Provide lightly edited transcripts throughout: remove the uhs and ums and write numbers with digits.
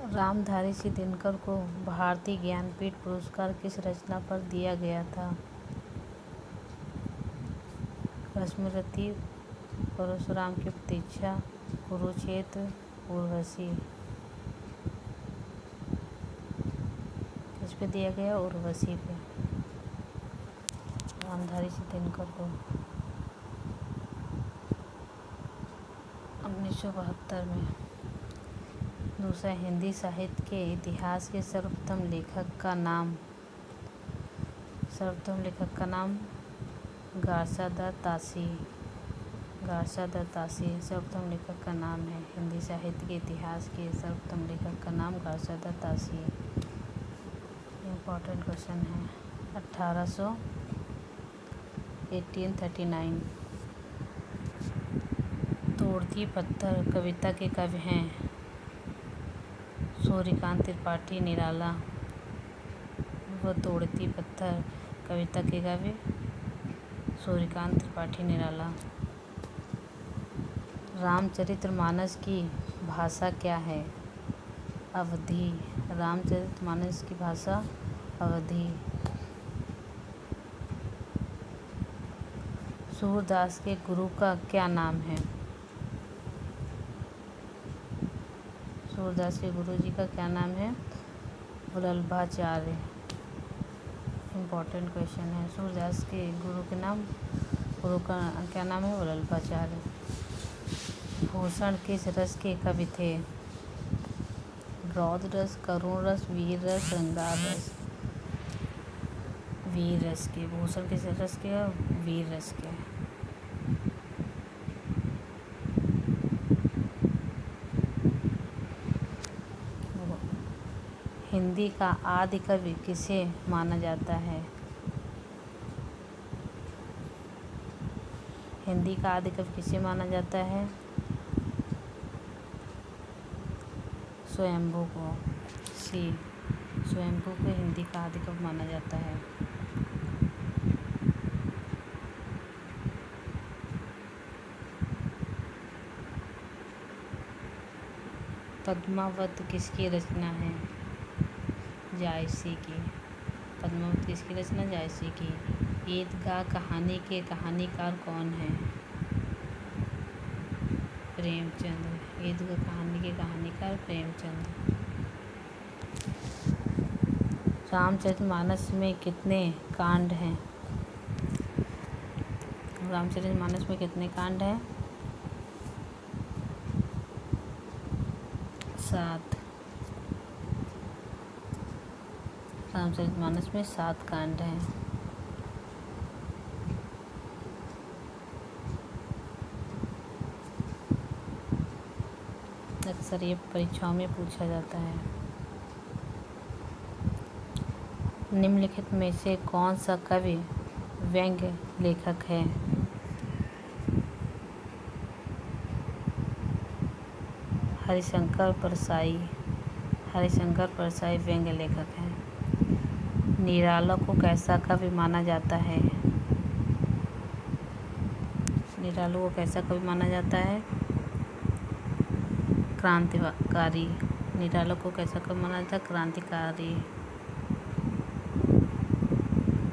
रामधारी सिंह दिनकर को भारतीय ज्ञानपीठ पुरस्कार किस रचना पर दिया गया था? स्मृति, परशुराम की प्रतीक्षा, कुरुक्षेत्र, उर्वशी। किस पे दिया गया? उर्वशी पे। रामधारी सिंह दिनकर को 1972 में। दूसरा, हिंदी साहित्य के इतिहास के सर्वप्रथम लेखक का नाम। सर्वप्रथम लेखक का नाम गार्सादा तासी। गार्सादा तासी सर्वप्रथम लेखक का नाम है। हिंदी साहित्य के इतिहास के सर्वप्रथम लेखक का नाम गार्सादा तासी। इम्पोर्टेंट क्वेश्चन है। 1839। तोड़ती पत्थर कविता के कवि हैं? सूर्यकांत त्रिपाठी निराला। वो तोड़ती पत्थर कविता के कवि सूर्यकांत त्रिपाठी निराला। रामचरितमानस की भाषा क्या है? अवधी। रामचरितमानस की भाषा अवधी। सूरदास के गुरु का क्या नाम है? सूरदास के गुरु जी का क्या नाम है? वल्लभाचार्य। इम्पोर्टेंट क्वेश्चन है। सूरदास के गुरु का क्या नाम है? वल्लभाचार्य। भूषण किस रस के कवि थे? रौद्र रस, करुण रस, वीर रस, श्रृंगार रस। वीर रस के। भूषण किस रस के? वीर रस के। हिंदी का आदि कवि किसे माना जाता है? हिंदी का आदि कवि किसे माना जाता है? स्वयंभू को। सी। स्वयंभू को हिंदी का आदि कवि माना जाता है। पद्मावत किसकी रचना है? जायसी की। पद्मावत किसकी रचना? जायसी की। ईदगाह कहानी के कहानीकार कौन हैं? प्रेमचंद। ईदगाह कहानी के कहानीकार प्रेमचंद। रामचरितमानस में कितने कांड हैं? रामचरितमानस में कितने कांड हैं? 7। रामचरितमानस में 7 कांड हैं। अक्सर ये परीक्षाओं में पूछा जाता है। निम्नलिखित में से कौन सा कवि व्यंग्य लेखक है? हरिशंकर परसाई। हरिशंकर परसाई व्यंग्य लेखक हैं। निराला को कैसा कवि माना जाता है? निराला को कैसा कवि माना जाता है? क्रांतिकारी। निराला को कैसा कवि माना जाता है? क्रांतिकारी।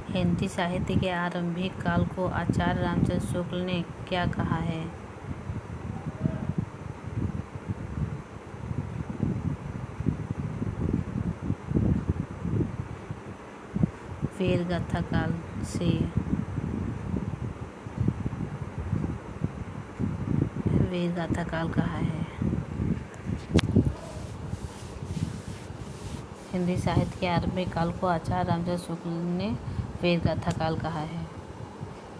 हिंदी साहित्य के आरंभिक काल को आचार्य रामचंद्र शुक्ल ने क्या कहा है? वीरगाथा काल से। वीरगाथा काल कहा है। हिंदी साहित्य के आरंभिक काल को आचार्य रामचंद्र शुक्ल ने वीरगाथा काल कहा है।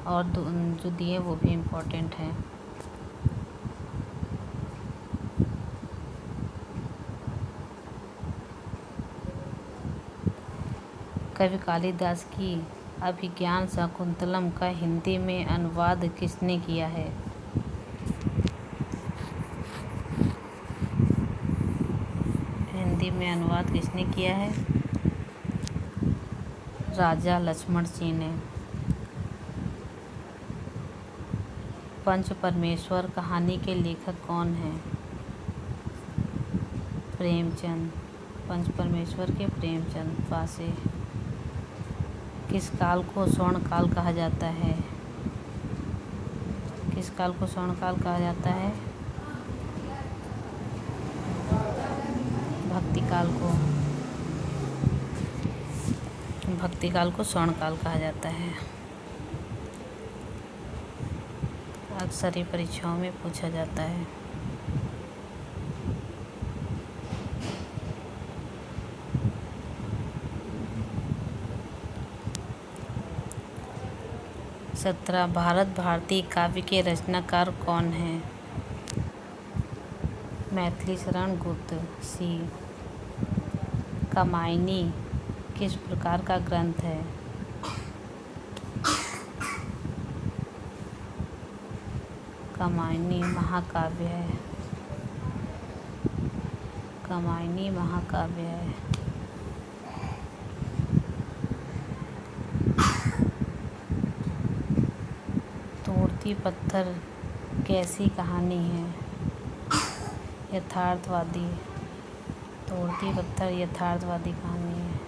और जो दिए वो भी इम्पोर्टेंट हैं। कवि कालिदास की अभिज्ञान शाकुंतलम का हिंदी में अनुवाद किसने किया है? हिंदी में अनुवाद किसने किया है? राजा लक्ष्मण सिंह ने। पंच परमेश्वर कहानी के लेखक कौन हैं? प्रेमचंद। पंच परमेश्वर के प्रेमचंद पासे। किस काल को स्वर्ण काल कहा जाता है? किस काल को स्वर्ण काल कहा जाता है? भक्ति काल को। भक्ति काल को स्वर्ण काल कहा जाता है। अक्सर ये परीक्षाओं में पूछा जाता है। सत्रह, भारत भारती काव्य के रचनाकार कौन हैं? मैथिली शरण गुप्त। सी, कामायनी किस प्रकार का ग्रंथ है? कामायनी महाकाव्य है। कामायनी महाकाव्य है। तोड़ती पत्थर कैसी कहानी है? यथार्थवादी। तोड़ती पत्थर यथार्थवादी कहानी है।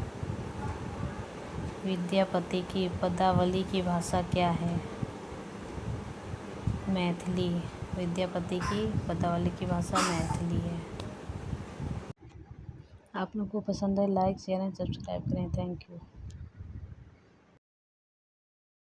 विद्यापति की पदावली की भाषा क्या है? मैथिली। विद्यापति की पदावली की भाषा मैथिली है। आप लोगों को पसंद है लाइक शेयर एंड सब्सक्राइब करें। Thank you.